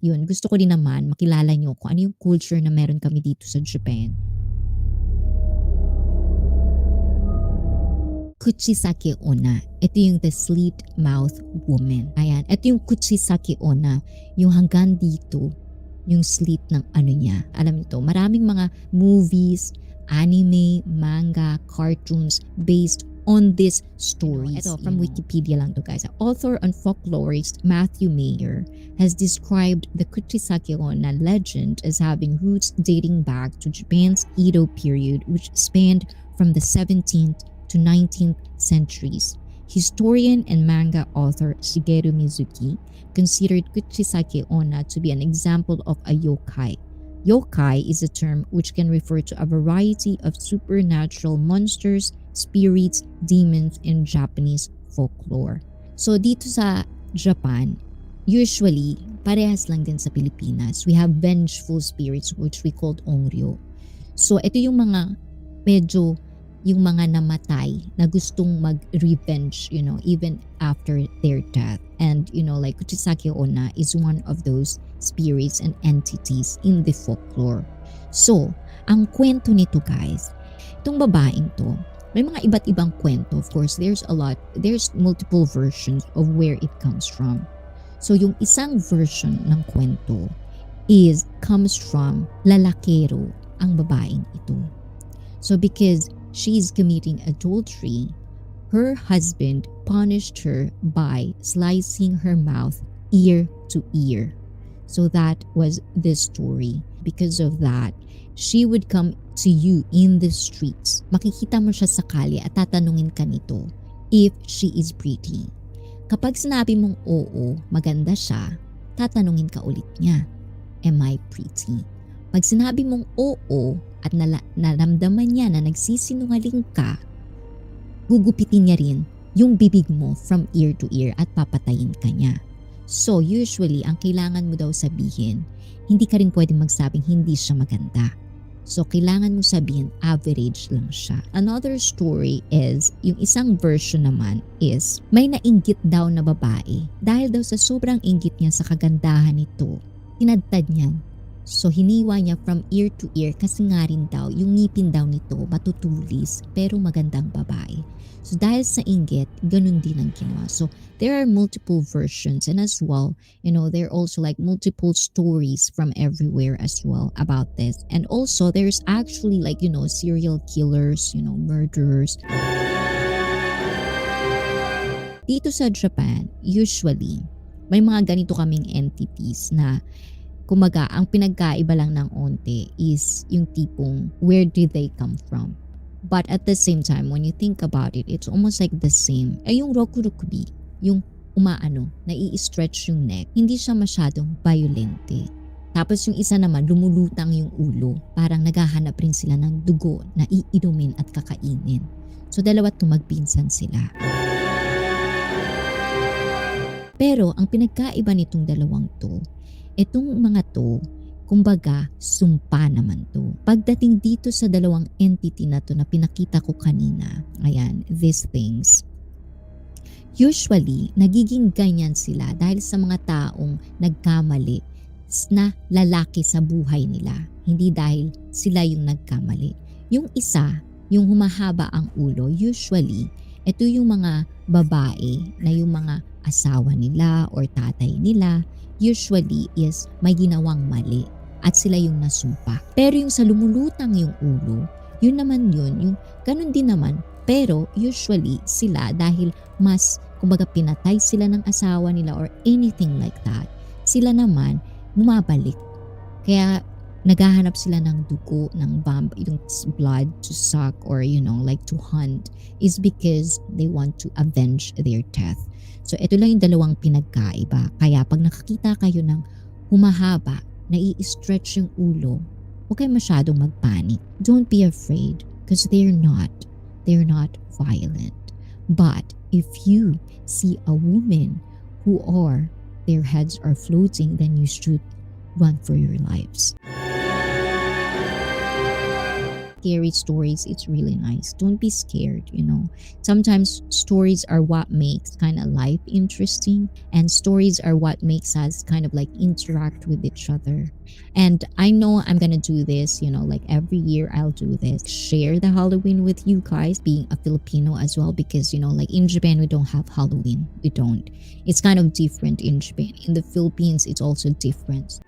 yun, gusto ko din naman makilala nyo kung ano yung culture na meron kami dito sa Japan. Kuchisake-Onna. Ito yung the Slit-Mouthed Woman. Ayan. Ito yung Kuchisake-Onna. Yung hanggang dito, yung slit ng ano niya. Alam niyo to, maraming mga movies, anime, manga, cartoons based on this stories. Ito, from Wikipedia lang to guys. Author and folklorist Matthew Mayer has described the Kuchisake-Onna legend as having roots dating back to Japan's Edo period, which spanned from the 17th to 19th centuries. Historian and manga author Shigeru Mizuki considered Kuchisake-Onna to be an example of a yokai. Yokai is a term which can refer to a variety of supernatural monsters, spirits, demons in Japanese folklore. So dito sa Japan, usually parehas lang din sa Pilipinas. We have vengeful spirits which we called onryo. So ito yung mga medyo yung mga namatay na gustong mag-revenge, even after their death. And, like Kuchisake-Onna is one of those spirits and entities in the folklore. So, ang kwento nito guys, itong babaeng to, may mga iba't ibang kwento. Of course, there's multiple versions of where it comes from. So, yung isang version ng kwento comes from lalakero, ang babaeng ito. So, because she's committing adultery, her husband punished her by slicing her mouth ear to ear. So that was the story. Because of that, she would come to you in the streets. Makikita mo siya sa kalye at tatanungin ka nito if she is pretty. Kapag sinabi mong oo, maganda siya, tatanungin ka ulit niya, am I pretty? Pag sinabi mong oo at naramdaman niya na nagsisinungaling ka, gugupitin niya rin yung bibig mo from ear to ear at papatayin ka niya. So usually, ang kailangan mo daw sabihin, hindi ka rin pwedeng magsabing hindi siya maganda. So kailangan mo sabihin average lang siya. Another story is, yung isang version naman is, may nainggit daw na babae. Dahil daw sa sobrang inggit niya sa kagandahan nito, tinadtad niya. So hiniwa niya from ear to ear kasi nga rin daw yung ngipin daw nito matutulis pero magandang babae. So dahil sa inggit, ganun din ang ginawa. So there are multiple versions, and as well, there are also like multiple stories from everywhere as well about this. And also there's actually like, serial killers, murderers. Dito sa Japan, usually, may mga ganito kaming entities na kumaga, ang pinagkaiba lang ng onte is yung tipong where did they come from. But at the same time, when you think about it, it's almost like the same. Yung Rokurokubi, yung nai-stretch yung neck, hindi siya masyadong violente. Tapos yung isa naman, lumulutang yung ulo. Parang naghahanap rin sila ng dugo na iinumin at kakainin. So dalawa magpinsan sila. Pero ang pinagkaiba nitong dalawang to, itong mga to, kumbaga, sumpa naman to. Pagdating dito sa dalawang entity na to na pinakita ko kanina, ayan, these things, usually, nagiging ganyan sila dahil sa mga taong nagkamali na lalaki sa buhay nila. Hindi dahil sila yung nagkamali. Yung isa, yung humahaba ang ulo, usually, ito yung mga babae na yung mga asawa nila or tatay nila, usually is may ginawang mali at sila yung nasumpa. Pero yung sa lumulutang yung ulo, yun naman yun, yung ganun din naman. Pero usually sila dahil mas kumbaga pinatay sila ng asawa nila or anything like that, sila naman bumabalik. Kaya naghahanap sila ng dugo, ng yung blood to suck or like to hunt is because they want to avenge their death. So ito lang yung dalawang pinagkaiba. Kaya pag nakakita kayo ng humahaba, nai-stretch yung ulo, huwag kayo masyadong magpanic. Don't be afraid because they're not violent. But if you see a woman who their heads are floating, then you should run for your lives. scary stories, it's really nice. Don't be scared, you know. Sometimes stories are what makes kind of life interesting, and stories are what makes us kind of like interact with each other. And I know I'm gonna do this, you know, like every year I'll do this. Share the Halloween with you guys, being a Filipino as well, because, you know, like in Japan, we don't have Halloween. We don't. It's kind of different in Japan. In the Philippines, it's also different.